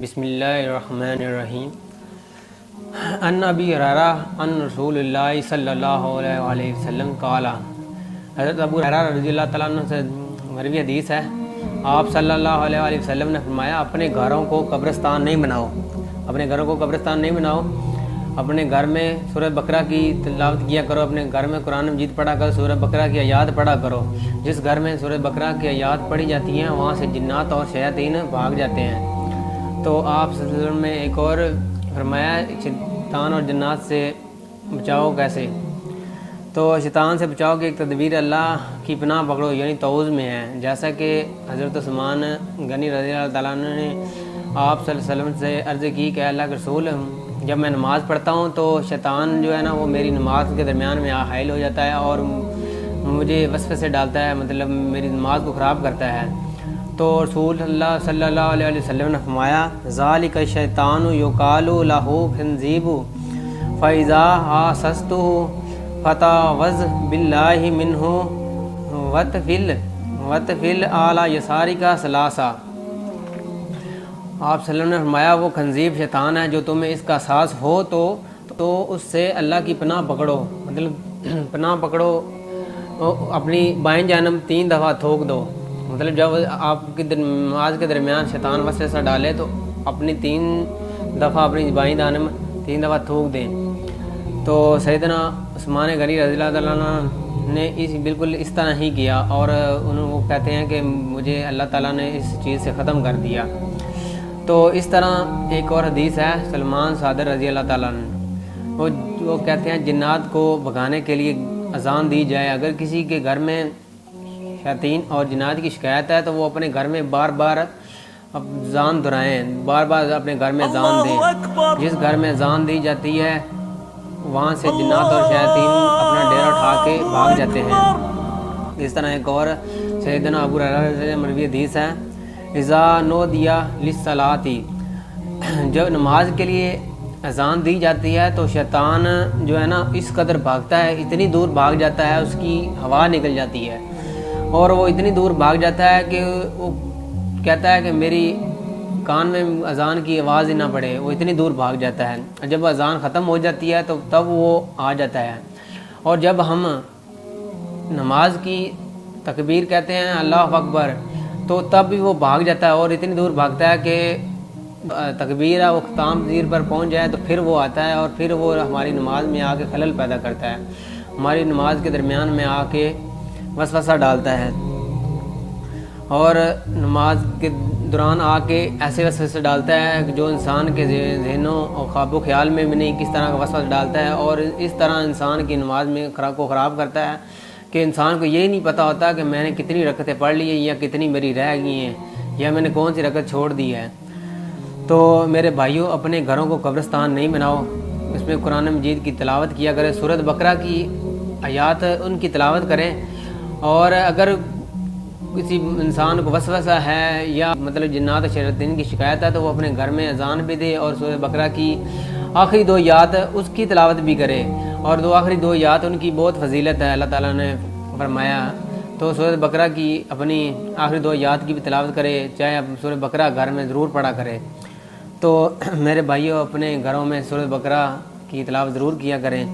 بسم اللہ الرحمن الرحیم ان ابی ہریرہ ان رسول اللہ صلی اللہ علیہ وسلم قال، حضرت ابو ہریرہ رضی اللہ تعالیٰ عنہ سے مروی حدیث ہے، آپ صلی اللہ علیہ وسلم نے فرمایا اپنے گھروں کو قبرستان نہیں بناؤ، اپنے گھروں کو قبرستان نہیں بناؤ، اپنے گھر میں سورہ بقرہ کی تلاوت کیا کرو، اپنے گھر میں قرآن مجید پڑھا کرو، سورہ بقرہ کی آیات پڑھا کرو۔ جس گھر میں سورہ بقرہ کی آیات پڑھی جاتی ہیں وہاں سے جنات اور شیاطین بھاگ جاتے ہیں۔ تو آپ صلی اللہ علیہ وسلم نے ایک اور فرمایا شیطان اور جنات سے بچاؤ کیسے؟ تو شیطان سے بچاؤ کی ایک تدبیر اللہ کی پناہ پکڑو یعنی تعوذ میں ہے، جیسا کہ حضرت عثمان غنی رضی اللہ تعالیٰ عنہ نے آپ صلی اللہ علیہ وسلم سے عرض کی کہ اللہ کے رسول، جب میں نماز پڑھتا ہوں تو شیطان جو ہے نا وہ میری نماز کے درمیان میں حائل ہو جاتا ہے اور مجھے وسوسے ڈالتا ہے، مطلب میری نماز کو خراب کرتا ہے۔ تو رسول اللہ صلی اللہ علیہ وسلم نے فرمایا ذالک الشیطان یقال لہ خنزیب فاذا حاسستہ فتعوذ باللہ منہ وتفل اعلی یسارک ثلاثا۔ آپ صلی اللہ علیہ وسلم نے فرمایا وہ خنزیب شیطان ہے جو تمہیں اس کا احساس ہو تو اس سے اللہ کی پناہ پکڑو، مطلب پناہ پکڑو، اپنی بائیں جانب 3 دفعہ تھوک دو، مطلب جب آپ کی نماز کے درمیان شیطان وسوسہ ڈالے تو اپنی 3 دفعہ اپنی بائیں جانب 3 دفعہ تھوک دیں۔ تو سیدنا عثمان غنی رضی اللہ تعالیٰ عنہ نے بالکل اس طرح ہی کیا اور وہ کہتے ہیں کہ مجھے اللہ تعالیٰ نے اس چیز سے ختم کر دیا۔ تو اس طرح ایک اور حدیث ہے سلمان صادر رضی اللہ تعالیٰ عنہ، وہ کہتے ہیں جنات کو بھگانے کے لیے اذان دی جائے، اگر کسی کے گھر میں شیاطین اور جنات کی شکایت ہے تو وہ اپنے گھر میں بار بار اذان دہرائیں، بار بار اپنے گھر میں اذان دیں۔ جس گھر میں اذان دی جاتی ہے وہاں سے جنات اور شیاطین اپنا ڈیرا اٹھا کے بھاگ جاتے ہیں۔ اس طرح ایک اور سیدنا ابو ہریرہ سے مروی حدیث ہے اذا نودی للصلاۃ، جب نماز کے لیے اذان دی جاتی ہے تو شیطان جو ہے نا اس قدر بھاگتا ہے، اتنی دور بھاگ جاتا ہے، اس کی ہوا نکل جاتی ہے اور وہ اتنی دور بھاگ جاتا ہے کہ وہ کہتا ہے کہ میری کان میں اذان کی آواز ہی نہ پڑے، وہ اتنی دور بھاگ جاتا ہے۔ جب اذان ختم ہو جاتی ہے تو تب وہ آ جاتا ہے، اور جب ہم نماز کی تکبیر کہتے ہیں اللہ اکبر تو تب بھی وہ بھاگ جاتا ہے اور اتنی دور بھاگتا ہے کہ تکبیر وہ ختم تیر پر پہنچ جائے تو پھر وہ آتا ہے اور پھر وہ ہماری نماز میں آ کے خلل پیدا کرتا ہے، ہماری نماز کے درمیان میں آ کے وسوسہ ڈالتا ہے اور نماز کے دوران آ کے ایسے وسوسے ڈالتا ہے جو انسان کے ذہنوں اور خواب و خیال میں بھی نہیں کس طرح کا وسوسہ ڈالتا ہے، اور اس طرح انسان کی نماز میں کو خراب کرتا ہے کہ انسان کو یہی نہیں پتہ ہوتا کہ میں نے کتنی رکعتیں پڑھ لی ہیں یا کتنی میری رہ گئی ہیں یا میں نے کون سی رکعت چھوڑ دی ہے۔ تو میرے بھائیوں، اپنے گھروں کو قبرستان نہیں بناؤ، اس میں قرآن مجید کی تلاوت کیا کریں، سورۃ بقرہ کی آیات ان کی تلاوت کریں، اور اگر کسی انسان کو وسوسہ ہے یا مطلب جنات اور شیاطین کی شکایت ہے تو وہ اپنے گھر میں اذان بھی دے اور سورۃ بقرہ کی آخری 2 آیات اس کی تلاوت بھی کرے، اور آخری 2 آیات ان کی بہت فضیلت ہے، اللہ تعالیٰ نے فرمایا۔ تو سورۃ بقرہ کی اپنی آخری 2 آیات کی بھی تلاوت کرے، چاہے اب سورۃ بقرہ گھر میں ضرور پڑھا کرے۔ تو میرے بھائیوں، اپنے گھروں میں سورۃ بقرہ کی تلاوت ضرور کیا کریں،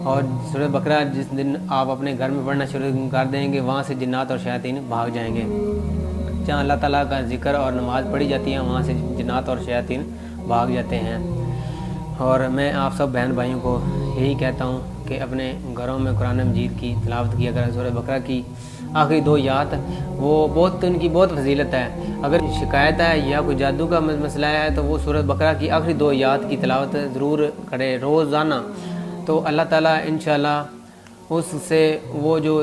اور سورۃ بقرہ جس دن آپ اپنے گھر میں پڑھنا شروع کر دیں گے وہاں سے جنات اور شیاطین بھاگ جائیں گے۔ جہاں اللہ تعالیٰ کا ذکر اور نماز پڑھی جاتی ہے وہاں سے جنات اور شیاطین بھاگ جاتے ہیں۔ اور میں آپ سب بہن بھائیوں کو یہی کہتا ہوں کہ اپنے گھروں میں قرآن مجید کی تلاوت کیا کریں، سورۃ بقرہ کی آخری 2 آیات وہ ان کی بہت فضیلت ہے۔ اگر شکایت ہے یا کوئی جادو کا مسئلہ ہے تو وہ سورۃ بقرہ کی آخری 2 آیات کی تلاوت ضرور کرے روزانہ، تو اللہ تعالیٰ انشاءاللہ اس سے وہ جو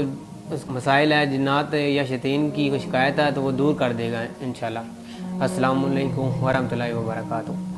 مسائل ہے جنات یا شیاطین کی کوئی شکایت ہے تو وہ دور کر دے گا انشاءاللہ۔ السلام علیکم ورحمۃ اللہ وبرکاتہ۔